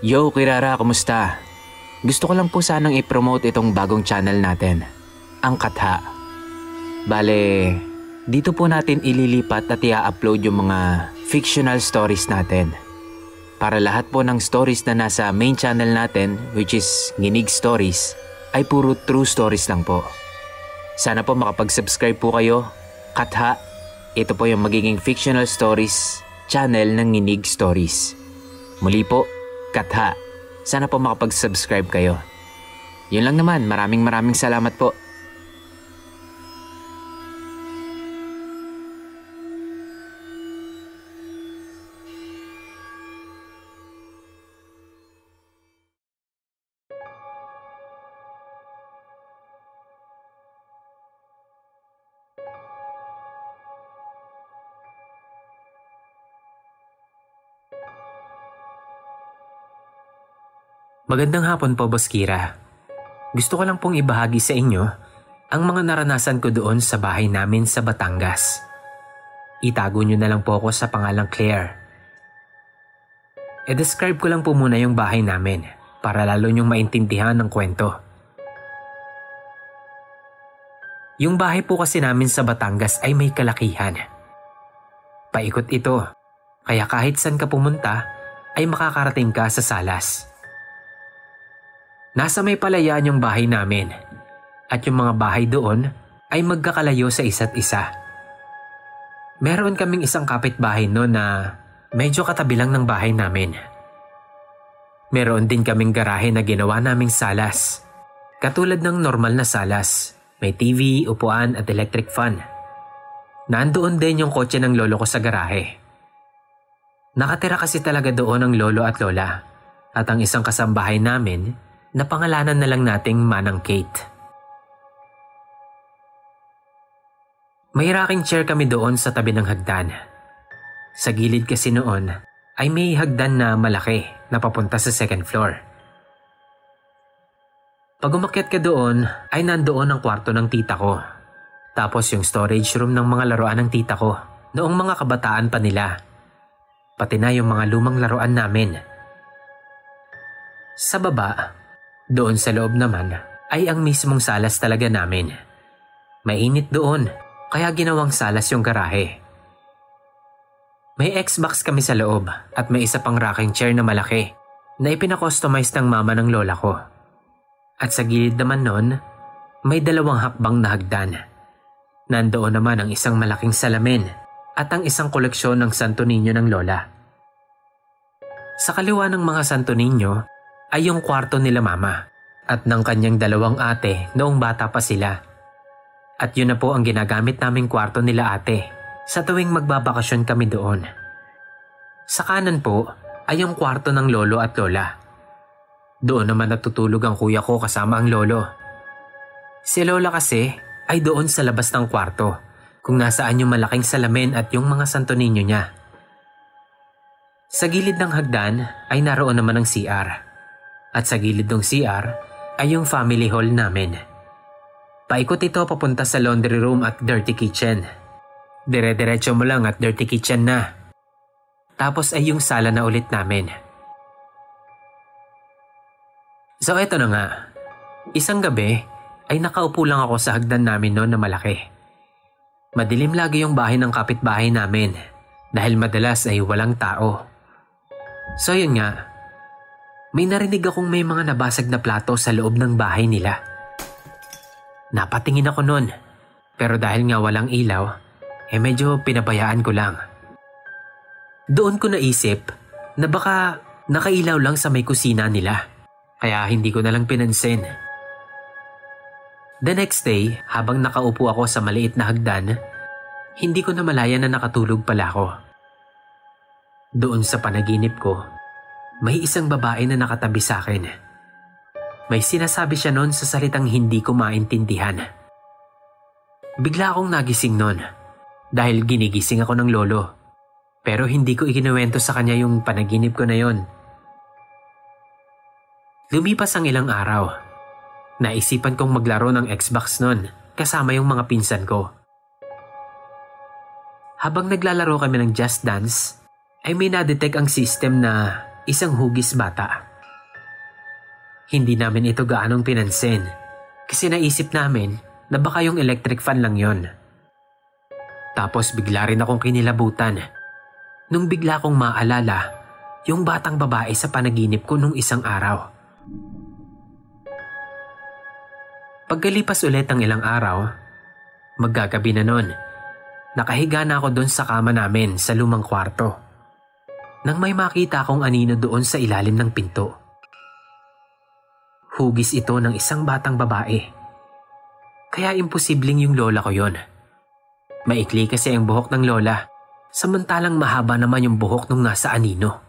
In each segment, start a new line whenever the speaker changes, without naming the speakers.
Yo, Kirara, kumusta? Gusto ko lang po sanang i-promote itong bagong channel natin, ang Katha. Bale, dito po natin ililipat at i-upload yung mga fictional stories natin. Para lahat po ng stories na nasa main channel natin, which is Nginig Stories, ay puro true stories lang po. Sana po makapag-subscribe po kayo. Katha, ito po yung magiging fictional stories channel ng Nginig Stories. Muli po, Katha, sana po makapag-subscribe kayo. Yun lang naman, maraming salamat po.
Magandang hapon po, Boss Kira. Gusto ko lang pong ibahagi sa inyo ang mga naranasan ko doon sa bahay namin sa Batangas. Itago nyo na lang po ako sa pangalang Claire. E-describe ko lang po muna yung bahay namin para lalo nyong maintindihan ang kwento. Yung bahay po kasi namin sa Batangas ay may kalakihan. Paikot ito, kaya kahit saan ka pumunta ay makakarating ka sa Salas. Nasa may palayaan yung bahay namin at yung mga bahay doon ay magkakalayo sa isa't isa. Meron kaming isang kapitbahay noon na medyo katabi lang ng bahay namin. Meron din kaming garahe na ginawa naming salas. Katulad ng normal na salas, may TV, upuan at electric fan. Nandoon din yung kotse ng lolo ko sa garahe. Nakatira kasi talaga doon ang lolo at lola at ang isang kasambahay namin na pangalanan na lang nating Manang Kate. May rocking chair kami doon sa tabi ng hagdan. Sa gilid kasi noon ay may hagdan na malaki na papunta sa second floor. Pag umakyat ka doon ay nandoon ang kwarto ng tita ko. Tapos yung storage room ng mga laruan ng tita ko noong mga kabataan pa nila. Pati na yung mga lumang laruan namin. Sa baba, doon sa loob naman ay ang mismong salas talaga namin. Mainit doon kaya ginawang salas yung garahe. May Xbox kami sa loob at may isa pang rocking chair na malaki na ipinakustomize ng mama ng lola ko. At sa gilid naman nun, may dalawang hakbang na hagdan. Nandoon naman ang isang malaking salamin at ang isang koleksyon ng Santo Niño ng lola. Sa kaliwa ng mga Santo Niño ay yung kwarto nila mama at ng kanyang dalawang ate noong bata pa sila. At yun na po ang ginagamit naming kwarto nila ate sa tuwing magbabakasyon kami doon. Sa kanan po ay yung kwarto ng lolo at lola. Doon naman natutulog ang kuya ko kasama ang lolo. Si lola kasi ay doon sa labas ng kwarto kung nasaan yung malaking salamin at yung mga Santo Niño niya. Sa gilid ng hagdan ay naroon naman ang CR. At sa gilid ng CR ay yung family hall namin. Paikot ito papunta sa laundry room at dirty kitchen. Dire-diretso mo lang at dirty kitchen na. Tapos ay yung sala na ulit namin. So eto na nga. Isang gabi ay nakaupo lang ako sa hagdan namin noon na malaki. Madilim lagi yung bahay ng kapitbahay namin dahil madalas ay walang tao. So yun nga. May narinig akong may mga nabasag na plato sa loob ng bahay nila. Napatingin ako nun, pero dahil nga walang ilaw, medyo pinabayaan ko lang. Doon ko naisip na baka nakailaw lang sa may kusina nila, kaya hindi ko na lang pinansin. The next day, habang nakaupo ako sa maliit na hagdan, hindi ko na malaya na nakatulog pala ako. Doon sa panaginip ko, may isang babae na nakatabi sa akin. May sinasabi siya noon sa salitang hindi ko maintindihan. Bigla akong nagising noon dahil ginigising ako ng lolo. Pero hindi ko ikinuwento sa kanya yung panaginip ko na yon. Lumipas ang ilang araw. Naisipan kong maglaro ng Xbox noon kasama yung mga pinsan ko. Habang naglalaro kami ng Just Dance, ay may nadetect ang system na isang hugis bata Hindi namin ito gaanong pinansin kasi naisip namin na baka yung electric fan lang yon. Tapos bigla rin akong kinilabutan nung bigla kong maalala yung batang babae sa panaginip ko nung isang araw. Pagkalipas ulit ng ilang araw, maggagabi na nun, nakahiga na ako doon sa kama namin sa lumang kwarto. Nang may makita akong anino doon sa ilalim ng pinto. Hugis ito ng isang batang babae. Kaya imposibleng yung lola ko yon. Maikli kasi ang buhok ng lola, samantalang mahaba naman yung buhok nung nasa anino.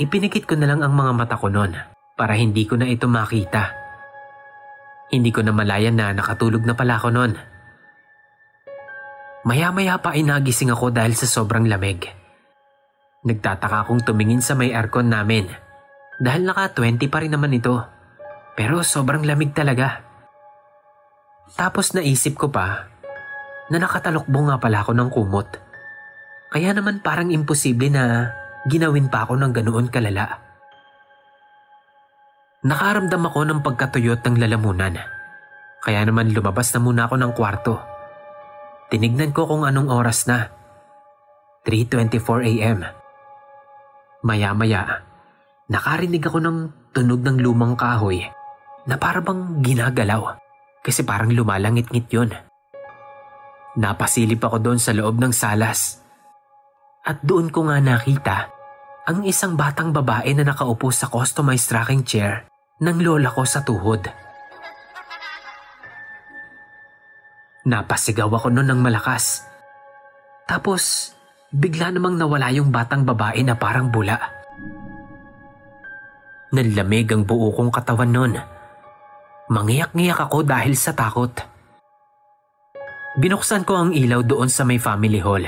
Ipinikit ko na lang ang mga mata ko noon para hindi ko na ito makita. Hindi ko na malayan na nakatulog na pala ako noon. Maya-maya pa ay nagising ako dahil sa sobrang lamig. Nagtataka akong tumingin sa may aircon namin dahil naka-20 pa rin naman ito. Pero sobrang lamig talaga. Tapos naisip ko pa na nakatalokbo nga pala ako ng kumot. Kaya naman parang imposible na ginawin pa ako ng ganoon kalala. Nakaramdam ako ng pagkatuyot ng lalamunan. Kaya naman lumabas na muna ako ng kwarto. Tinignan ko kung anong oras na. 3:24 a.m. Maya-maya, nakarinig ako ng tunog ng lumang kahoy na parang ginagalaw kasi parang lumalangit-ngit yun. Napasilip ako doon sa loob ng salas at doon ko nga nakita ang isang batang babae na nakaupo sa customized rocking chair ng lola ko sa tuhod. Napasigaw ako noon ng malakas. Tapos bigla namang nawala yung batang babae na parang bula. Nanlamig ang buo kong katawan noon. Mangiyak-ngiyak ako dahil sa takot. Binuksan ko ang ilaw doon sa may family hall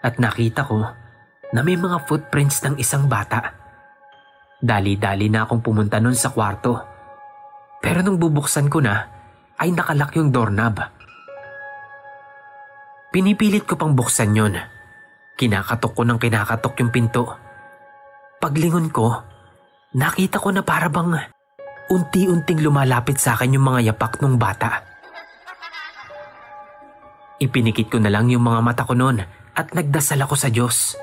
at nakita ko na may mga footprints ng isang bata. Dali-dali na akong pumunta noon sa kwarto. Pero nung bubuksan ko na, ay nakalak yung doorknob. Pinipilit ko pang buksan yun. Kinakatok ko ng kinakatok yung pinto. Paglingon ko, nakita ko na parabang unti-unting lumalapit sa akin yung mga yapak ng bata. Ipinikit ko na lang yung mga mata ko noon at nagdasal ako sa Diyos.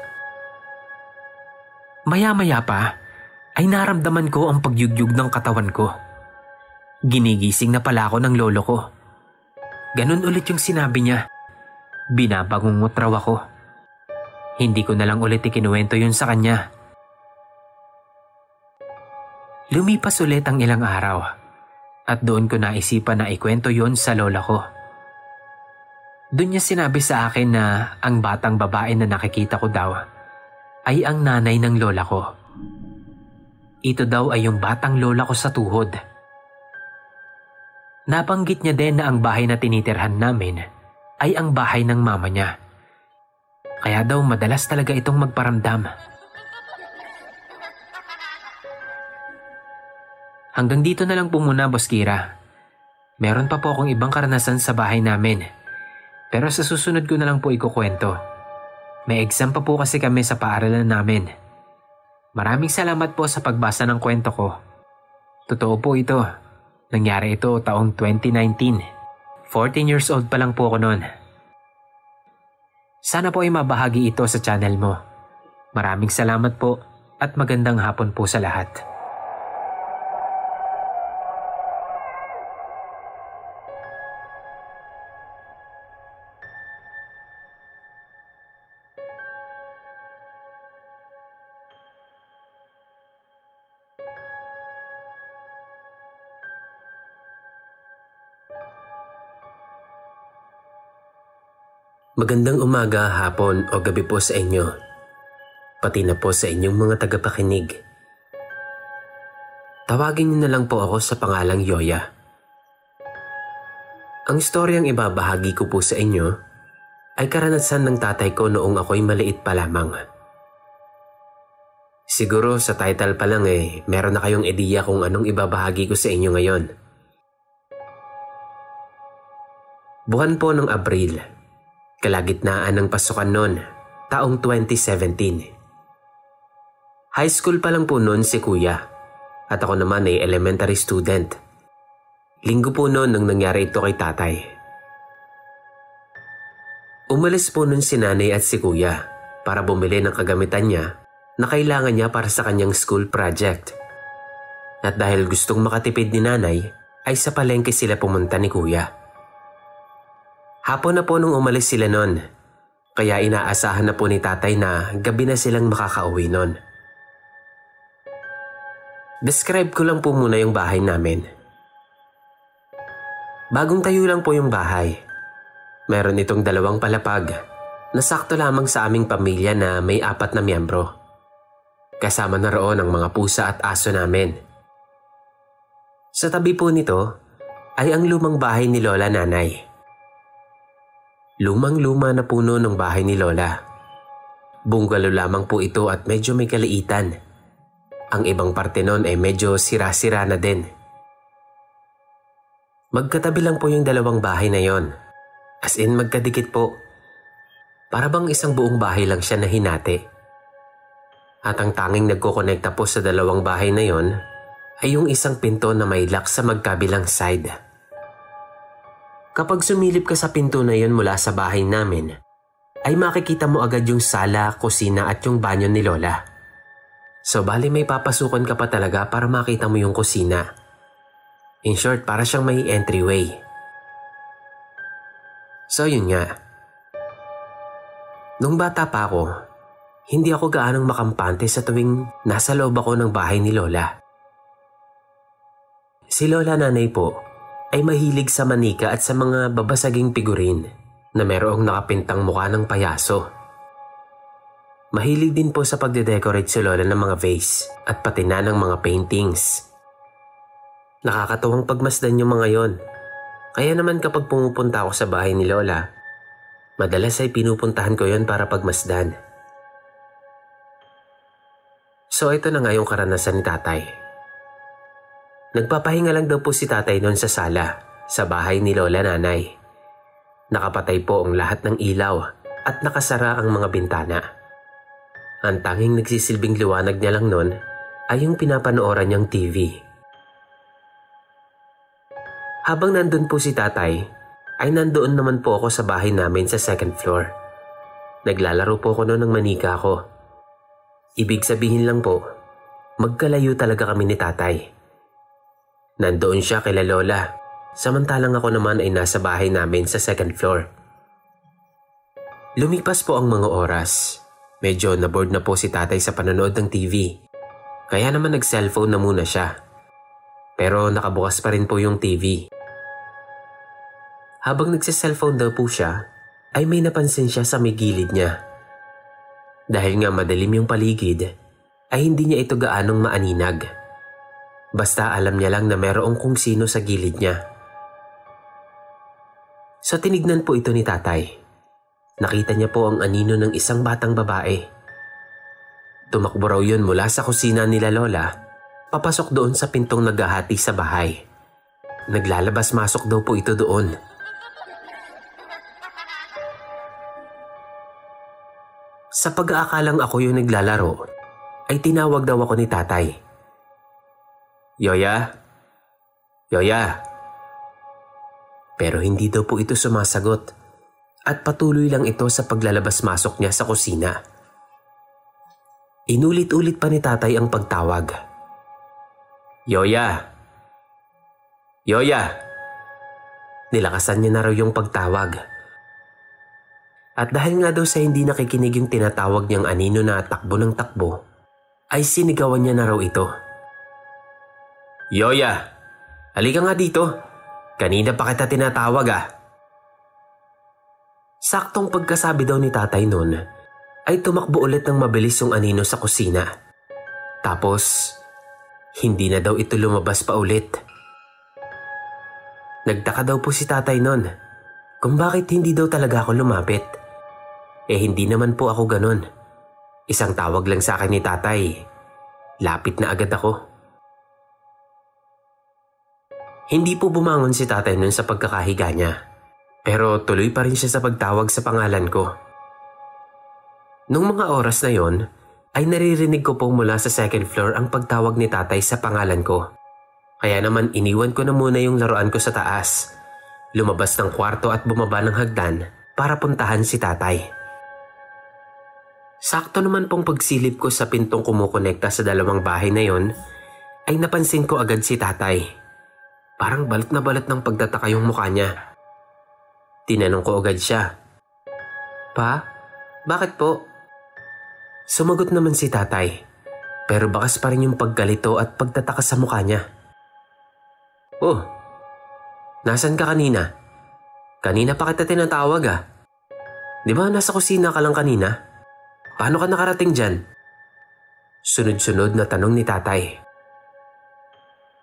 Maya-maya pa ay naramdaman ko ang pagyugyug ng katawan ko. Ginigising na pala ako ng lolo ko. Ganun ulit yung sinabi niya. Binabangungot raw ako. Hindi ko na lang ulit ikinuwento yun sa kanya. Lumipas ulit ang ilang araw at doon ko naisipan na ikwento yun sa lola ko. Doon niya sinabi sa akin na ang batang babae na nakikita ko daw ay ang nanay ng lola ko. Ito daw ay yung batang lola ko sa tuhod. Nabanggit niya din na ang bahay na tinitirhan namin ay ang bahay ng mama niya. Kaya daw madalas talaga itong magparamdam. Hanggang dito na lang po muna, Boss Kira. Meron pa po akong ibang karanasan sa bahay namin. Pero sa susunod ko na lang po ikukwento. May exam pa po kasi kami sa paaralan namin. Maraming salamat po sa pagbasa ng kwento ko. Totoo po ito. Nangyari ito taong 2019. 14 years old pa lang po ako noon. Sana po ay mabahagi ito sa channel mo. Maraming salamat po at magandang hapon po sa lahat.
Magandang umaga, hapon o gabi po sa inyo. Pati na po sa inyong mga tagapakinig. Tawagin niyo na lang po ako sa pangalang Yoya. Ang istoryang ibabahagi ko po sa inyo ay karanasan ng tatay ko noong ako'y maliit pa lamang. Siguro sa title pa lang meron na kayong ideya kung anong ibabahagi ko sa inyo ngayon. Buwan po ng Abril. Kalagitnaan ng pasukan noon, taong 2017. High school pa lang po noon si Kuya At ako naman ay elementary student. Linggo po noon nang nangyari ito kay tatay. Umalis po noon si nanay at si kuya para bumili ng kagamitan niya na kailangan niya para sa kanyang school project. At dahil gustong makatipid ni nanay, ay sa palengke sila pumunta ni kuya. Hapon na po nung umalis sila noon, kaya inaasahan na po ni tatay na gabi na silang makakauwi noon. Describe ko lang po muna yung bahay namin. Bagong tayo lang po yung bahay. Meron itong 2 palapag na sakto lamang sa aming pamilya na may 4 na miyembro. Kasama na roon ang mga pusa at aso namin. Sa tabi po nito ay ang lumang bahay ni Lola Nanay. Lumang-luma na puno ng bahay ni Lola. Bungalow lamang po ito at medyo may kaliitan. Ang ibang parte nun ay medyo sira-sira na din. Magkatabi lang po yung 2 bahay na yon. As in magkadikit po. Para bang isang buong bahay lang siya na hinati. At ang tanging nagkukonekta po sa 2 bahay na yon ay yung isang pinto na may lock sa magkabilang side. Kapag sumilip ka sa pinto na yon mula sa bahay namin, ay makikita mo agad yung sala, kusina at yung banyo ni Lola. So bali may papasukan ka pa talaga para makita mo yung kusina. In short, para siyang may entryway. So yun nga. Nung bata pa ako, hindi ako gaanong makampante sa tuwing nasa loob ako ng bahay ni Lola. Si Lola Nanay po ay mahilig sa manika at sa mga babasaging figurin na merong nakapintang mukha ng payaso. Mahilig din po sa pagde-decorate si Lola ng mga vase at pati na ng mga paintings. Nakakatuwang pagmasdan yung mga yon. Kaya naman kapag pumupunta ako sa bahay ni Lola, madalas ay pinupuntahan ko yon para pagmasdan. So ito na nga yung karanasan ni tatay. Nagpapahinga lang daw po si tatay noon sa sala, sa bahay ni Lola Nanay. Nakapatay po ang lahat ng ilaw at nakasara ang mga bintana. Ang tanging nagsisilbing liwanag niya lang noon ay yung pinapanooran niyang TV. Habang nandun po si tatay, ay nandoon naman po ako sa bahay namin sa 2nd floor. Naglalaro po ako noon ng manika ko. Ibig sabihin lang po, magkalayo talaga kami ni tatay. Nandoon siya kila Lola, samantalang ako naman ay nasa bahay namin sa 2nd floor. Lumipas po ang mga oras. Medyo na-bored na po si tatay sa panonood ng TV. Kaya naman nag-cellphone na muna siya. Pero nakabukas pa rin po yung TV. Habang nagsa-cellphone daw po siya, ay may napansin siya sa may gilid niya. Dahil nga madilim yung paligid, ay hindi niya ito gaanong maaninag. Basta alam niya lang na merong kung sino sa gilid niya. So tinignan po ito ni tatay. Nakita niya po ang anino ng isang batang babae. Tumakbo raw yun mula sa kusina nila Lola, papasok doon sa pintong naghahati sa bahay. Naglalabas-masok daw po ito doon. Sa pag-aakalang ako yung naglalaro, ay tinawag daw ako ni tatay. Yoya? Yoya? Pero hindi daw po ito sumasagot at patuloy lang ito sa paglalabas-masok niya sa kusina. Inulit-ulit pa ni tatay ang pagtawag. Yoya! Yoya! Nilakasan niya na raw yung pagtawag. At dahil nga daw sa hindi nakikinig yung tinatawag niyang anino na takbo ng takbo, ay sinigawan niya na raw ito. Yoya! Halika nga dito! Kanina pa kita tinatawag ah! Saktong pagkasabi daw ni tatay nun, ay tumakbo ulit ng mabilis yung anino sa kusina. Tapos, hindi na daw ito lumabas pa ulit. Nagtaka daw po si tatay nun kung bakit hindi daw talaga ako lumapit. Hindi naman po ako ganun. Isang tawag lang sa akin ni tatay. Lapit na agad ako. Hindi po bumangon si tatay nun sa pagkakahiga niya. Pero tuloy pa rin siya sa pagtawag sa pangalan ko. Nung mga oras na yon, ay naririnig ko pong mula sa second floor ang pagtawag ni tatay sa pangalan ko. Kaya naman iniwan ko na muna yung laruan ko sa taas. Lumabas ng kwarto at bumaba ng hagdan para puntahan si tatay. Sakto naman pong pagsilip ko sa pintong kumukonekta sa dalawang bahay na yon, ay napansin ko agad si tatay. Parang balat na balat ng pagtataka yung mukha niya. Tinanong ko agad siya. "Pa, bakit po?" Sumagot naman si tatay, pero bakas pa rin yung paggalito at pagtataka sa mukha niya. "Oh, nasan ka kanina? Kanina pa kita tinatawag ah. Di ba nasa kusina ka lang kanina? Paano ka nakarating dyan?" Sunod-sunod na tanong ni tatay.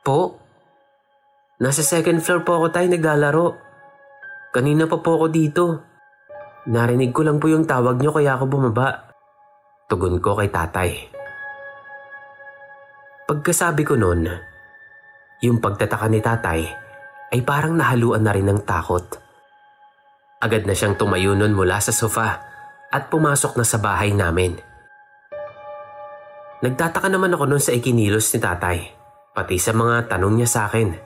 "Po, nasa second floor po ako tayo naglalaro. Kanina pa po ako dito. Narinig ko lang po yung tawag niyo kaya ako bumaba." Tugon ko kay tatay. Pagkasabi ko noon, yung pagtataka ni tatay ay parang nahaluan na rin ng takot. Agad na siyang tumayo nun mula sa sofa at pumasok na sa bahay namin. Nagtataka naman ako noon sa ikinilos ni tatay, pati sa mga tanong niya sa akin.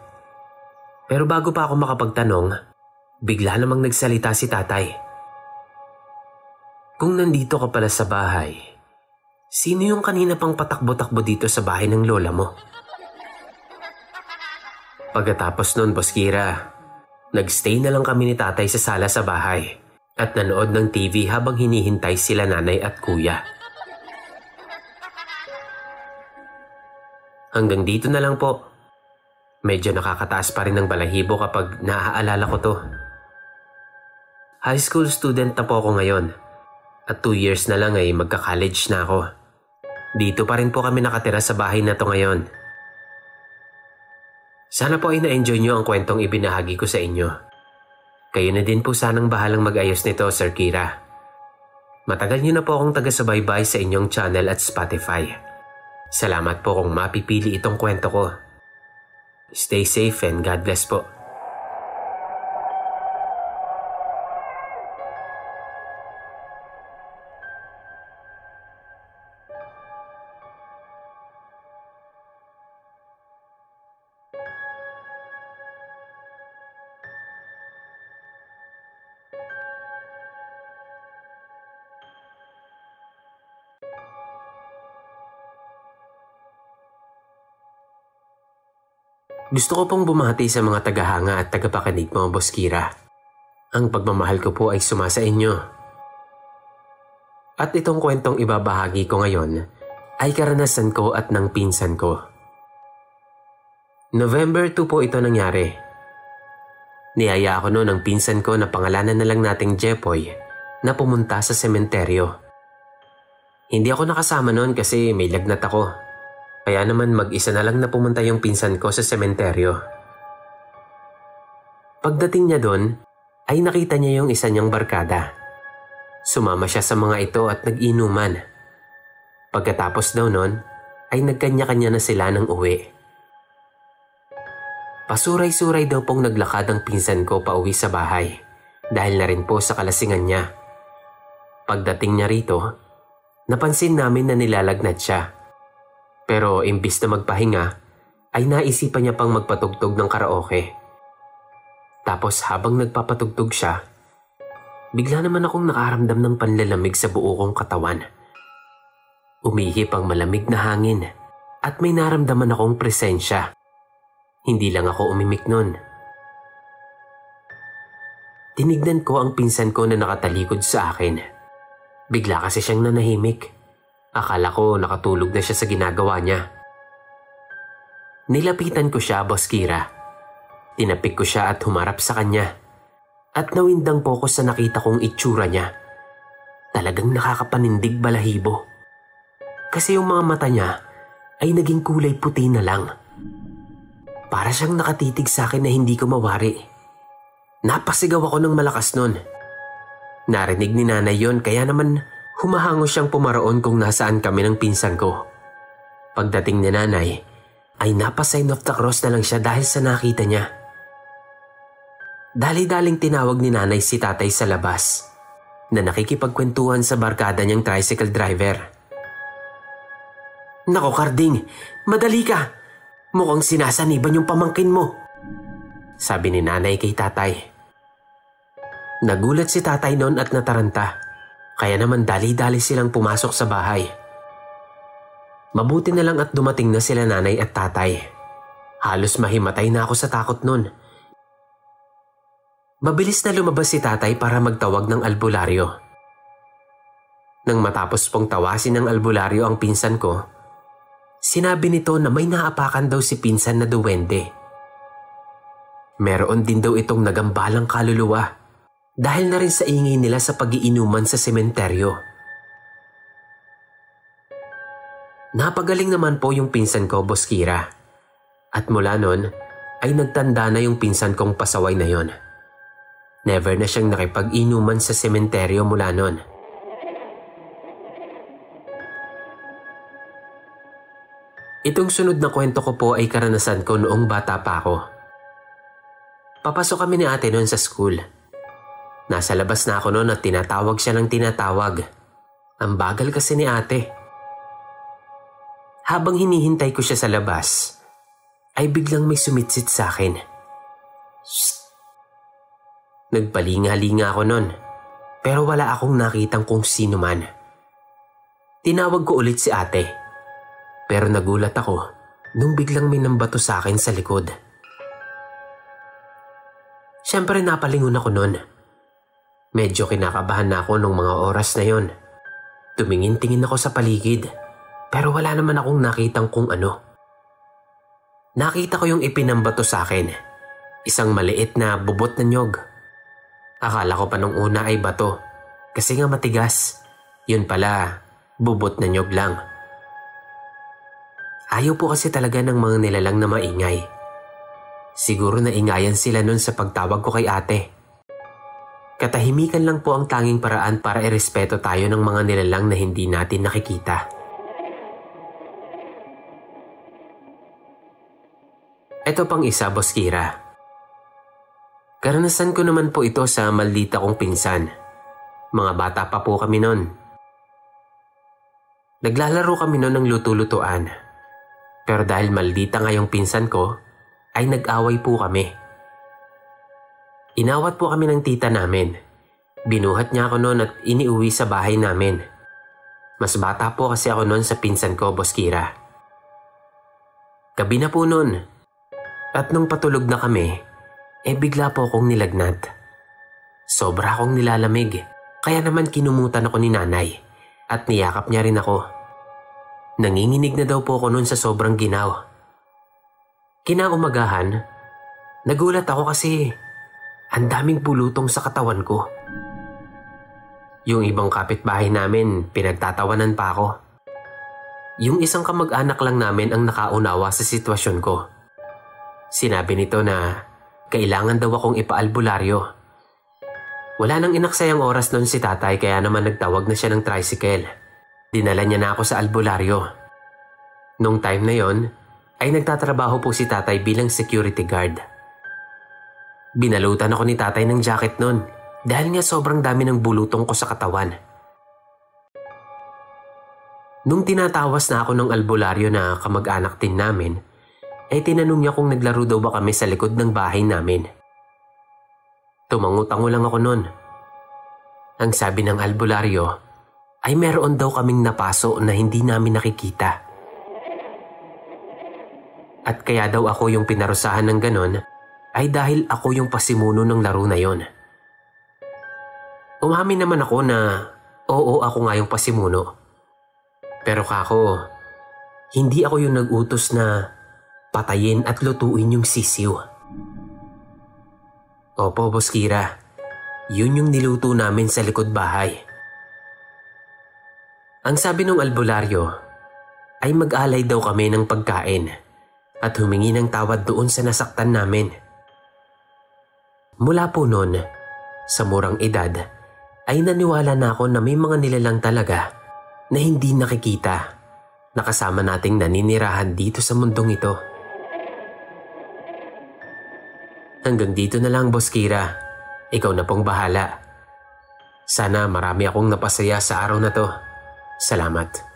Pero bago pa ako makapagtanong, bigla namang nagsalita si tatay. "Kung nandito ka pala sa bahay, sino yung kanina pang patakbo-takbo dito sa bahay ng lola mo?" Pagkatapos nun, Boss Kira, nagstay na lang kami ni tatay sa sala sa bahay at nanood ng TV habang hinihintay sila nanay at kuya. Hanggang dito na lang po. Medyo nakakataas pa rin ng balahibo kapag naaalala ko to. High school student na po ako ngayon at 2 years na lang ay magka-college na ako. Dito pa rin po kami nakatira sa bahay na to ngayon. Sana po ay na-enjoy nyo ang kwentong ibinahagi ko sa inyo. Kayo na din po sanang bahalang mag-ayos nito, Sir Kira. Matagal nyo na po akong taga-subaybay sa inyong channel at Spotify. Salamat po kung mapipili itong kwento ko. Stay safe and God bless po. Gusto ko pong bumati sa mga tagahanga at tagapakinig mga Boss Kira. Ang pagmamahal ko po ay sumasa inyo. At itong kwentong ibabahagi ko ngayon ay karanasan ko at ng pinsan ko. November 2 po ito nangyari. Niyaya ako noon ng pinsan ko na pangalanan na lang nating Jepoy na pumunta sa sementeryo. Hindi ako nakasama noon kasi may lagnat ako. Kaya naman mag-isa na lang na pumunta yung pinsan ko sa sementeryo. Pagdating niya doon, ay nakita niya yung isa niyang barkada. Sumama siya sa mga ito at nag-inuman. Pagkatapos daw noon, ay nagkanya-kanya na sila ng uwi. Pasuray-suray daw pong naglakad ang pinsan ko pauwi sa bahay dahil na rin po sa kalasingan niya. Pagdating niya rito, napansin namin na nilalagnat siya. Pero imbis na magpahinga, ay naisipan niya pang magpatugtog ng karaoke. Tapos habang nagpapatugtog siya, bigla naman akong nakaramdam ng panlalamig sa buo kong katawan. Umihip ang malamig na hangin at may naramdaman akong presensya. Hindi lang ako umimik nun. Tinignan ko ang pinsan ko na nakatalikod sa akin. Bigla kasi siyang nanahimik. Akala ko nakatulog na siya sa ginagawa niya. Nilapitan ko siya, Boss Kira. Tinapik ko siya at humarap sa kanya. At nawindang po ko sa nakita kong itsura niya. Talagang nakakapanindig balahibo. Kasi yung mga mata niya ay naging kulay puti na lang. Para siyang nakatitig sa akin na hindi ko mawari. Napasigaw ako ng malakas nun. Narinig ni nanay yon kaya naman humahango siyang pumaroon kung nasaan kami ng pinsan ko. Pagdating ni nanay, ay napa-sign of the cross na lang siya dahil sa nakita niya. Dali-daling tinawag ni nanay si tatay sa labas na nakikipagkwentuhan sa barkada niyang tricycle driver. Nako Karding, madali ka. Mukhang sinasaniban yung pamangkin mo. Sabi ni nanay kay tatay. Nagulat si tatay noon at nataranta. Kaya naman dali-dali silang pumasok sa bahay. Mabuti na lang at dumating na sila nanay at tatay. Halos mahimatay na ako sa takot noon. Mabilis na lumabas si tatay para magtawag ng albularyo. Nang matapos pong tawasin ng albularyo ang pinsan ko, sinabi nito na may naapakan daw si pinsan na duwende. Meron din daw itong nagambalang kaluluwa dahil na rin sa ingay nila sa pag-iinuman sa sementeryo. Napagaling naman po yung pinsan ko, Boss Kira. At mula nun ay nagtanda na yung pinsan kong pasaway na yon. Never na siyang nakipag-inuman sa sementeryo mula nun. Itong sunod na kwento ko po ay karanasan ko noong bata pa ako. Papasok kami ni ate noon sa school. Nasa labas na ako noon at tinatawag siya ng tinatawag. Ang bagal kasi ni ate. Habang hinihintay ko siya sa labas, ay biglang may sumitsit sa akin. Shh! Nagpalinga-linga ako noon, pero wala akong nakitang kung sino man. Tinawag ko ulit si ate, pero nagulat ako nung biglang may nambato sa akin sa likod. Siyempre napalingon ako noon. Medyo kinakabahan na ako nung mga oras na yon. Tumingin-tingin ako sa paligid, pero wala naman akong nakitang kung ano. Nakita ko yung ipinambato sa akin, isang maliit na bubot na nyog. Akala ko pa nung una ay bato, kasi nga matigas. Yun pala, bubot na nyog lang. Ayaw po kasi talaga ng mga nilalang na maingay. Siguro naingayan sila nun sa pagtawag ko kay ate. Katahimikan lang po ang tanging paraan para irespeto tayo ng mga nilalang na hindi natin nakikita. Ito pang isa, Boss Kira. Karanasan ko naman po ito sa maldita kong pinsan. Mga bata pa po kami nun. Naglalaro kami nun ng luto-lutuan. Pero dahil maldita nga yung pinsan ko, ay nag-away po kami. Inawat po kami ng tita namin. Binuhat niya ako nun at iniuwi sa bahay namin. Mas bata po kasi ako nun sa pinsan ko, Boss Kira. Gabi na po nun. At nung patulog na kami, bigla po akong nilagnat. Sobra akong nilalamig, kaya naman kinumutan ako ni nanay at niyakap niya rin ako. Nanginginig na daw po ako noon sa sobrang ginaw. Kinaumagahan, nagulat ako kasi ang daming bulutong sa katawan ko. Yung ibang kapitbahay namin, pinagtatawanan pa ako. Yung isang kamag-anak lang namin ang nakaunawa sa sitwasyon ko. Sinabi nito na kailangan daw akong ipaalbularyo. Wala nang inaksayang oras noon si tatay kaya naman nagtawag na siya ng tricycle. Dinala niya na ako sa albularyo. Nung time na yon, ay nagtatrabaho po si tatay bilang security guard. Binalutan ako ni tatay ng jacket noon dahil nga sobrang dami ng bulutong ko sa katawan. Nung tinatawas na ako ng albularyo na kamag-anak din namin, ay tinanong niya kung naglaro daw ba kami sa likod ng bahay namin. Tumango-tango lang ako noon. Ang sabi ng albularyo ay meron daw kaming napaso na hindi namin nakikita. At kaya daw ako yung pinarusahan ng ganon ay dahil ako yung pasimuno ng laro na yon. Umamin naman ako na oo, ako nga yung pasimuno. Pero kako, hindi ako yung nag-utos na patayin at lutuin yung sisiw. Opo, Boss Kira. Yun yung niluto namin sa likod bahay. Ang sabi ng albularyo ay mag-alay daw kami ng pagkain at humingi ng tawad doon sa nasaktan namin. Mula po noon, sa murang edad, ay naniwala na ako na may mga nilalang talaga na hindi nakikita na kasama nating naninirahan dito sa mundong ito. Hanggang dito na lang, Boss Kira. Ikaw na pong bahala. Sana marami akong napasaya sa araw na to. Salamat.